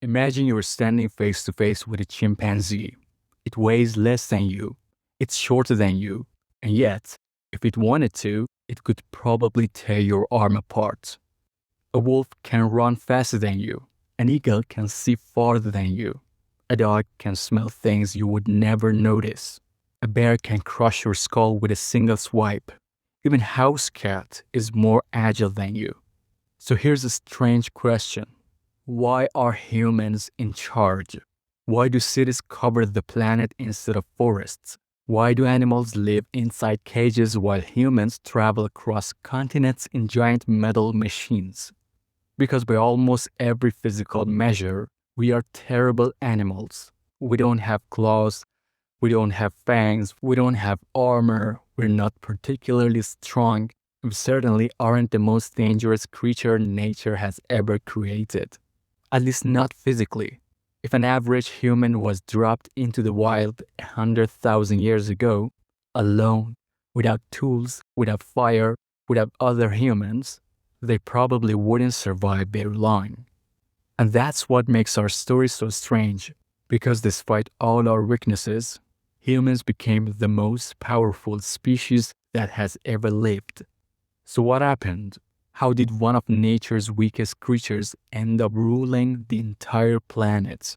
Imagine you're standing face to face with a chimpanzee. It weighs less than you, it's shorter than you, and yet, if it wanted to, it could probably tear your arm apart. A wolf can run faster than you, an eagle can see farther than you, a dog can smell things you would never notice, a bear can crush your skull with a single swipe. Even house cat is more agile than you. So here's a strange question. Why are humans in charge? Why do cities cover the planet instead of forests? Why do animals live inside cages while humans travel across continents in giant metal machines? Because by almost every physical measure, we are terrible animals. We don't have claws, we don't have fangs, we don't have armor, we're not particularly strong, we certainly aren't the most dangerous creature nature has ever created. At least not physically. If an average human was dropped into the wild 100,000 years ago, alone, without tools, without fire, without other humans, they probably wouldn't survive very long. And that's what makes our story so strange, because despite all our weaknesses, humans became the most powerful species that has ever lived. So what happened? How did one of nature's weakest creatures end up ruling the entire planet?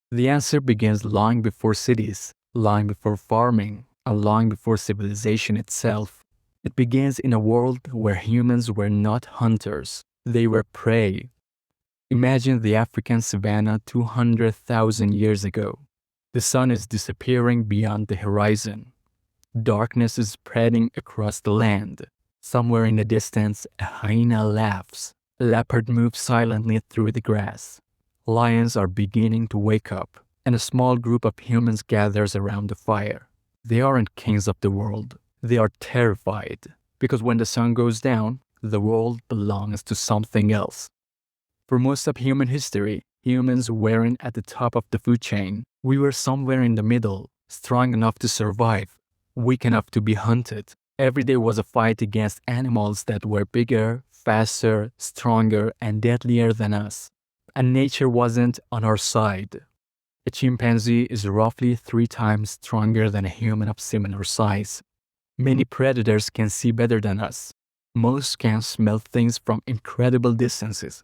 The answer begins long before cities, long before farming, and long before civilization itself. It begins in a world where humans were not hunters, they were prey. Imagine the African savanna 200,000 years ago. The sun is disappearing beyond the horizon. Darkness is spreading across the land. Somewhere in the distance, a hyena laughs. A leopard moves silently through the grass. Lions are beginning to wake up, and a small group of humans gathers around the fire. They aren't kings of the world. They are terrified, because when the sun goes down, the world belongs to something else. For most of human history, humans weren't at the top of the food chain. We were somewhere in the middle, strong enough to survive, weak enough to be hunted. Every day was a fight against animals that were bigger, faster, stronger, and deadlier than us. And nature wasn't on our side. A chimpanzee is roughly 3 times stronger than a human of similar size. Many predators can see better than us. Most can smell things from incredible distances.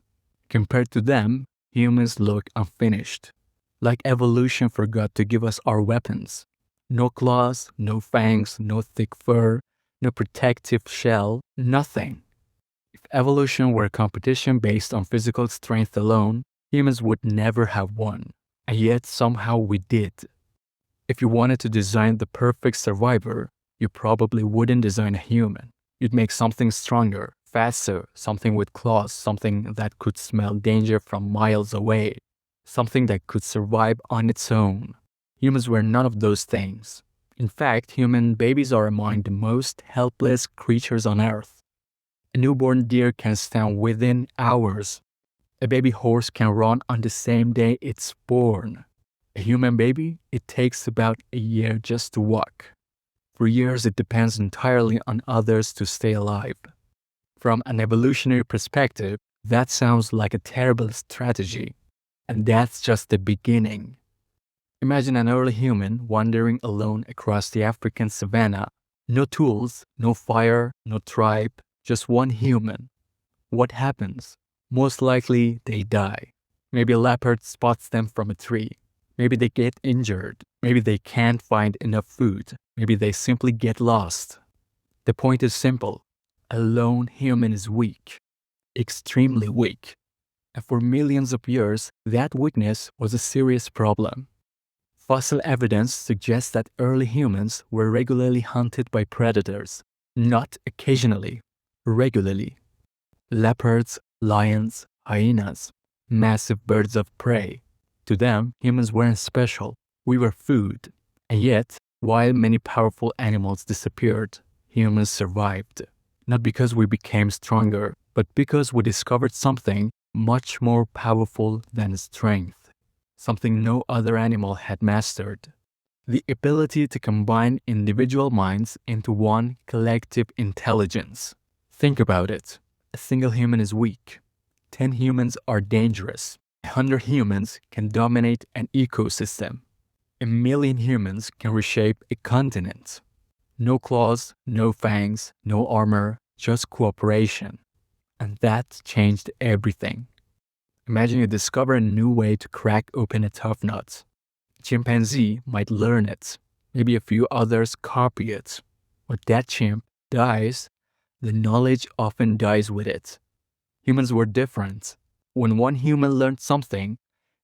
Compared to them, humans look unfinished. Like evolution forgot to give us our weapons. No claws, no fangs, no thick fur, no protective shell, nothing. If evolution were a competition based on physical strength alone, humans would never have won. And yet somehow we did. If you wanted to design the perfect survivor, you probably wouldn't design a human. You'd make something stronger, faster, something with claws, something that could smell danger from miles away, something that could survive on its own. Humans were none of those things. In fact, human babies are among the most helpless creatures on Earth. A newborn deer can stand within hours. A baby horse can run on the same day it's born. A human baby, it takes about a year just to walk. For years, it depends entirely on others to stay alive. From an evolutionary perspective, that sounds like a terrible strategy. And that's just the beginning. Imagine an early human wandering alone across the African savanna. No tools, no fire, no tribe, just one human. What happens? Most likely, they die. Maybe a leopard spots them from a tree. Maybe they get injured. Maybe they can't find enough food. Maybe they simply get lost. The point is simple. A lone human is weak. Extremely weak. And for millions of years, that weakness was a serious problem. Fossil evidence suggests that early humans were regularly hunted by predators. Not occasionally. Regularly. Leopards, lions, hyenas. Massive birds of prey. To them, humans weren't special. We were food. And yet, while many powerful animals disappeared, humans survived. Not because we became stronger, but because we discovered something much more powerful than strength. Something no other animal had mastered. The ability to combine individual minds into one collective intelligence. Think about it. A single human is weak. 10 humans are dangerous. 100 humans can dominate an ecosystem. A million humans can reshape a continent. No claws, no fangs, no armor, just cooperation. And that changed everything. Imagine you discover a new way to crack open a tough nut. A chimpanzee might learn it. Maybe a few others copy it. When that chimp dies, the knowledge often dies with it. Humans were different. When one human learned something,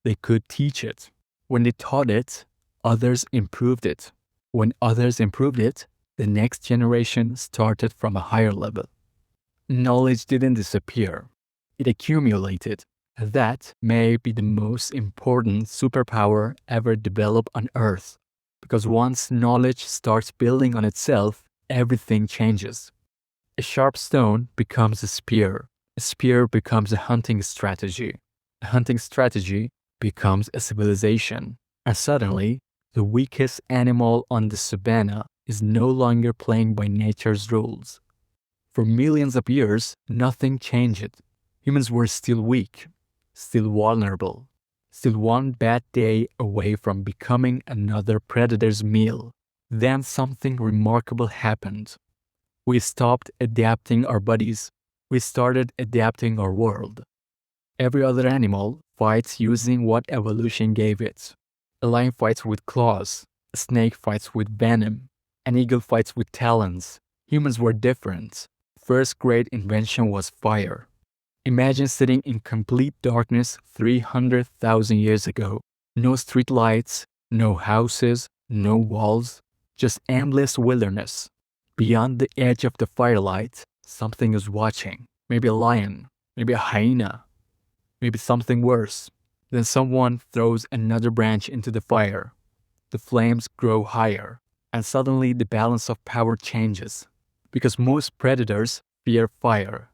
they could teach it. When they taught it, others improved it. When others improved it, the next generation started from a higher level. Knowledge didn't disappear, it accumulated. That may be the most important superpower ever developed on Earth. Because once knowledge starts building on itself, everything changes. A sharp stone becomes a spear becomes a hunting strategy, a hunting strategy becomes a civilization, and suddenly, the weakest animal on the savannah is no longer playing by nature's rules. For millions of years, nothing changed. Humans were still weak, still vulnerable, still one bad day away from becoming another predator's meal. Then something remarkable happened. We stopped adapting our bodies. We started adapting our world. Every other animal fights using what evolution gave it. A lion fights with claws. A snake fights with venom. An eagle fights with talons. Humans were different. First great invention was fire. Imagine sitting in complete darkness 300,000 years ago. No streetlights, no houses, no walls, just endless wilderness. Beyond the edge of the firelight, something is watching. Maybe a lion, maybe a hyena, maybe something worse. Then someone throws another branch into the fire. The flames grow higher, and suddenly the balance of power changes. Because most predators fear fire.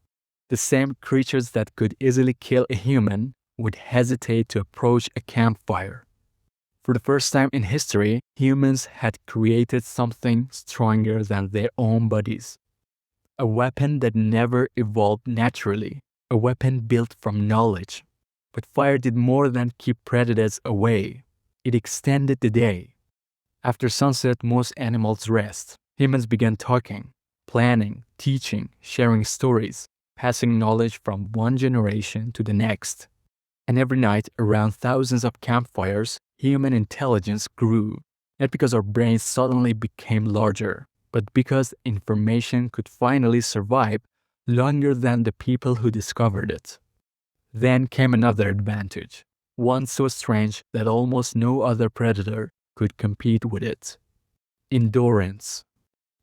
The same creatures that could easily kill a human would hesitate to approach a campfire. For the first time in history, humans had created something stronger than their own bodies. A weapon that never evolved naturally, a weapon built from knowledge. But fire did more than keep predators away. It extended the day. After sunset, most animals rest. Humans began talking, planning, teaching, sharing stories, passing knowledge from one generation to the next. And every night, around thousands of campfires, human intelligence grew. Not because our brains suddenly became larger, but because information could finally survive longer than the people who discovered it. Then came another advantage, one so strange that almost no other predator could compete with it. Endurance.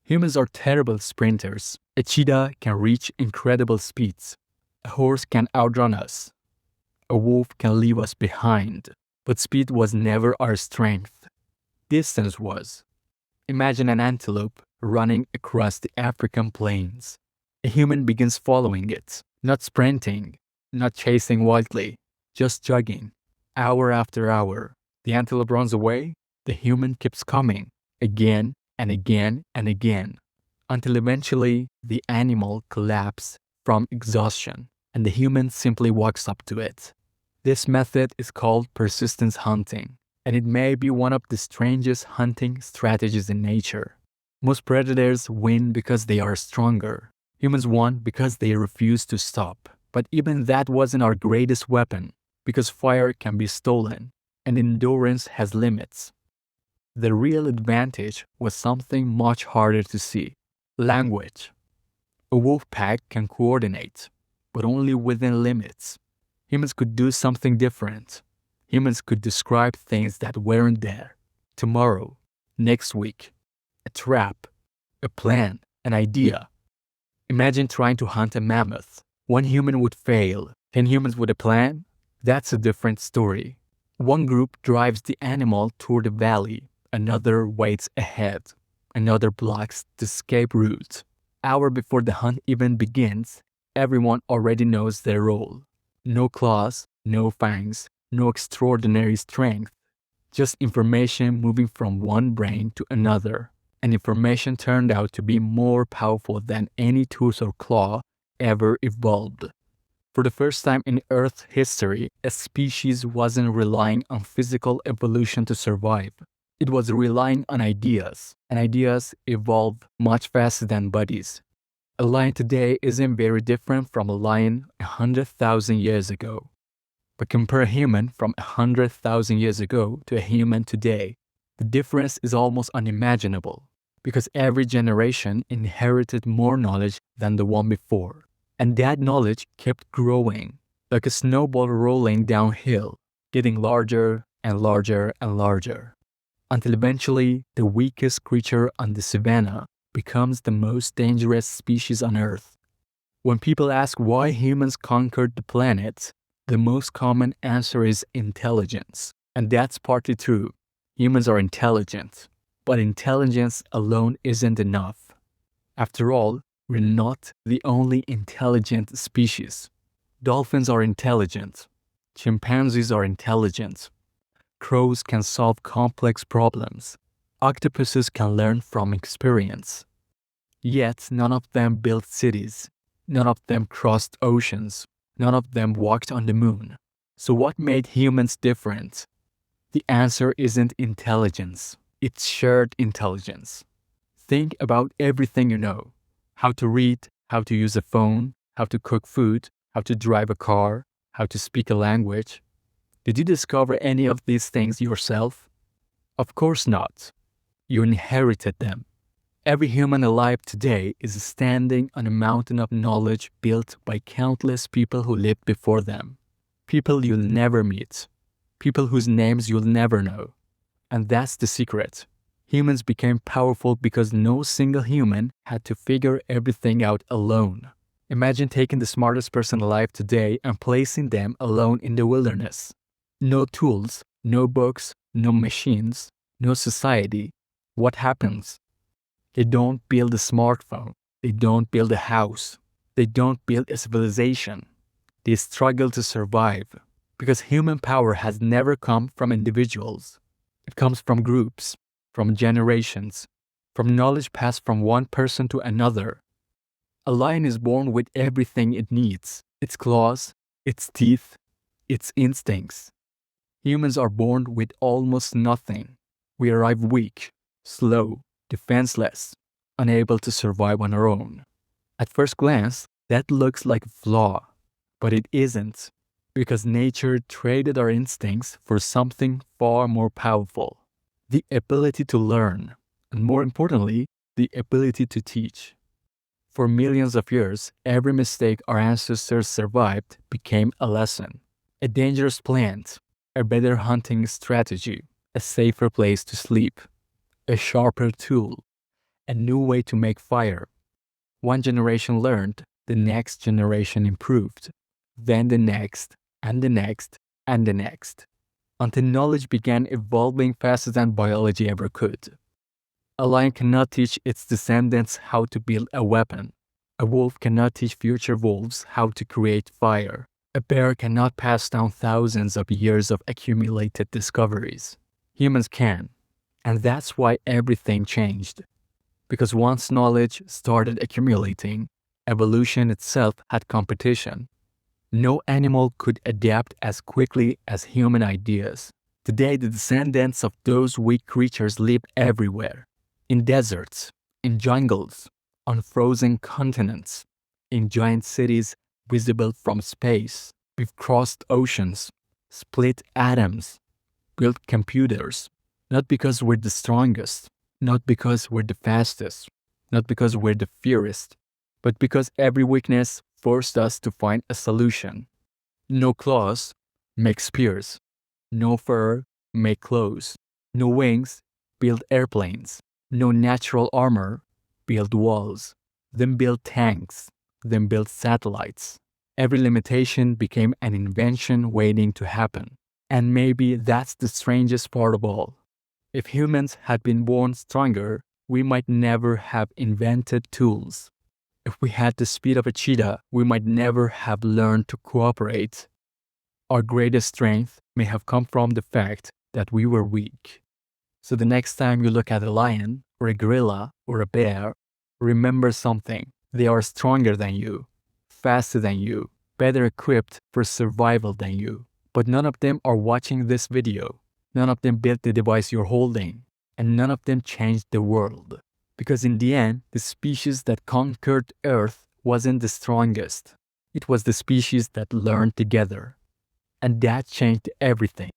Humans are terrible sprinters. A cheetah can reach incredible speeds. A horse can outrun us. A wolf can leave us behind. But speed was never our strength. Distance was. Imagine an antelope running across the African plains. A human begins following it, not sprinting, not chasing wildly, just jogging. Hour after hour, the antelope runs away, the human keeps coming, again and again and again, until eventually the animal collapses from exhaustion and the human simply walks up to it. This method is called persistence hunting, and it may be one of the strangest hunting strategies in nature. Most predators win because they are stronger. Humans won because they refuse to stop. But even that wasn't our greatest weapon, because fire can be stolen, and endurance has limits. The real advantage was something much harder to see: language. A wolf pack can coordinate, but only within limits. Humans could do something different. Humans could describe things that weren't there. Tomorrow, next week, a trap, a plan, an idea. Imagine trying to hunt a mammoth. One human would fail, 10 humans with a plan. That's a different story. One group drives the animal toward the valley, another waits ahead, another blocks the escape route. Hour before the hunt even begins, everyone already knows their role. No claws, no fangs, no extraordinary strength. Just information moving from one brain to another. And information turned out to be more powerful than any tooth or claw ever evolved. For the first time in Earth's history, a species wasn't relying on physical evolution to survive. It was relying on ideas, and ideas evolve much faster than bodies. A lion today isn't very different from a lion 100,000 years ago. But compare a human from 100,000 years ago to a human today. The difference is almost unimaginable because every generation inherited more knowledge than the one before. And that knowledge kept growing, like a snowball rolling downhill, getting larger and larger and larger, until eventually the weakest creature on the savannah becomes the most dangerous species on Earth. When people ask why humans conquered the planet, the most common answer is intelligence. And that's partly true. Humans are intelligent, but intelligence alone isn't enough. After all, we're not the only intelligent species. Dolphins are intelligent. Chimpanzees are intelligent. Crows can solve complex problems. Octopuses can learn from experience. Yet none of them built cities. None of them crossed oceans. None of them walked on the moon. So what made humans different? The answer isn't intelligence. It's shared intelligence. Think about everything you know. How to read, how to use a phone, how to cook food, how to drive a car, how to speak a language. Did you discover any of these things yourself? Of course not. You inherited them. Every human alive today is standing on a mountain of knowledge built by countless people who lived before them. People you'll never meet. People whose names you'll never know. And that's the secret. Humans became powerful because no single human had to figure everything out alone. Imagine taking the smartest person alive today and placing them alone in the wilderness. No tools, no books, no machines, no society. What happens? They don't build a smartphone. They don't build a house. They don't build a civilization. They struggle to survive because human power has never come from individuals. It comes from groups, from generations, from knowledge passed from one person to another. A lion is born with everything it needs: its claws, its teeth, its instincts. Humans are born with almost nothing. We arrive weak, slow, defenseless, unable to survive on our own. At first glance, that looks like a flaw, but it isn't, because nature traded our instincts for something far more powerful: the ability to learn, and more importantly, the ability to teach. For millions of years, every mistake our ancestors survived became a lesson, a dangerous plant, a better hunting strategy, a safer place to sleep, a sharper tool, a new way to make fire. One generation learned, the next generation improved, then the next, and the next, and the next, until knowledge began evolving faster than biology ever could. A lion cannot teach its descendants how to build a weapon. A wolf cannot teach future wolves how to create fire. A bear cannot pass down thousands of years of accumulated discoveries. Humans can, and that's why everything changed. Because once knowledge started accumulating, evolution itself had competition. No animal could adapt as quickly as human ideas. Today, the descendants of those weak creatures live everywhere. In deserts, in jungles, on frozen continents, in giant cities visible from space. We've crossed oceans, split atoms, built computers, not because we're the strongest, not because we're the fastest, not because we're the fiercest, but because every weakness forced us to find a solution. No claws, make spears. No fur, make clothes. No wings, build airplanes. No natural armor, build walls. Then build tanks. Then build satellites. Every limitation became an invention waiting to happen. And maybe that's the strangest part of all. If humans had been born stronger, we might never have invented tools. If we had the speed of a cheetah, we might never have learned to cooperate. Our greatest strength may have come from the fact that we were weak. So the next time you look at a lion, or a gorilla, or a bear, remember something. They are stronger than you, faster than you, better equipped for survival than you. But none of them are watching this video. None of them built the device you're holding. And none of them changed the world. Because in the end, the species that conquered Earth wasn't the strongest. It was the species that learned together. And that changed everything.